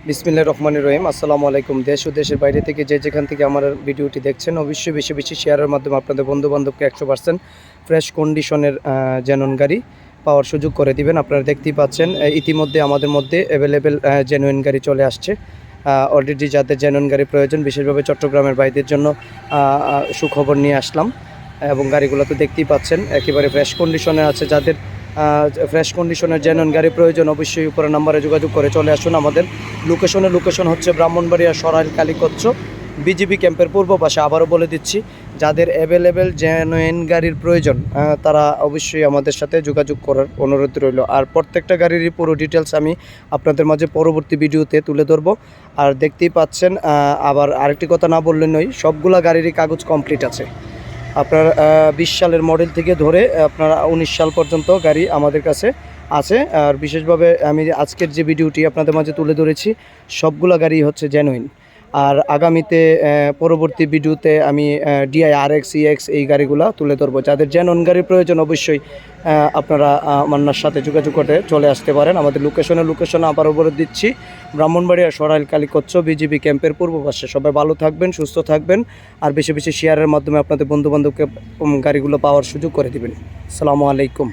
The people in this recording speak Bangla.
বিসমিল্লাহির রহমানির রহিম। আসসালামু আলাইকুম। দেশ ও দেশের বাইরে থেকে যে যেখান থেকে আমার ভিডিওটি দেখছেন অবশ্যই বেশি বেশি শেয়ারের মাধ্যমে আপনাদের বন্ধুবান্ধবকে 100% ফ্রেশ কন্ডিশনের জেনুইন গাড়ি পাওয়ার সুযোগ করে দিবেন। আপনারা দেখতেই পাচ্ছেন ইতিমধ্যে আমাদের মধ্যে অ্যাভেলেবেল জেনুইন গাড়ি চলে আসছে। অলরেডি যাদের জেনুইন গাড়ি প্রয়োজন, বিশেষভাবে চট্টগ্রামের ভাইদের জন্য সুখবর নিয়ে আসলাম। এবং গাড়িগুলো তো দেখতেই পাচ্ছেন একেবারে ফ্রেশ কন্ডিশনে আছে। যাদের ফ্রেশ কন্ডিশনের জেনুইন গাড়ি প্রয়োজন অবশ্যই উপরের নাম্বারে যোগাযোগ করে চলে আসুন। আমাদের লোকেশন হচ্ছে ব্রাহ্মণবাড়িয়া সরাইল কালীকচ্ছ বিজিবি ক্যাম্পের পূর্ব পাশে। আবারও বলে দিচ্ছি, যাদের অ্যাভেলেবেল জেনুইন গাড়ির প্রয়োজন তারা অবশ্যই আমাদের সাথে যোগাযোগ করার অনুরোধ রইল। আর প্রত্যেকটা গাড়িরই পুরো ডিটেলস আমি আপনাদের মাঝে পরবর্তী ভিডিওতে তুলে ধরবো। আর দেখতেই পাচ্ছেন, আবার আরেকটি কথা না বললে নয়, সবগুলা গাড়িরই কাগজ কমপ্লিট আছে। আপনার 20 সালের মডেল থেকে ধরে আপনার 19 সাল পর্যন্ত গাড়ি আমাদের কাছে আছে। আর বিশেষভাবে আমি আজকের যে ভিডিওটি আপনাদের মাঝে তুলে ধরেছি সবগুলা গাড়ি হচ্ছে জেনুইন। আর আগামীতে পরবর্তী ভিডিওতে আমি ডিআই RX EX এই গাড়িগুলো তুলে ধরবো। যাদের জেনুইন গাড়ির প্রয়োজন অবশ্যই আপনারা আমার সাথে যোগাযোগ করতে চলে আসতে পারেন। আমাদের লোকেশন আবারও বলে দিচ্ছি, ব্রাহ্মণবাড়িয়া সরাইল কালীকচ্ছ বিজিবি ক্যাম্পের পূর্ব পাশে। সবাই ভালো থাকবেন, সুস্থ থাকবেন, আর বেশি বেশি শেয়ারের মাধ্যমে আপনাদের বন্ধুবান্ধবকে গাড়িগুলো পাওয়ার সুযোগ করে দিবেন। আসসালামু আলাইকুম।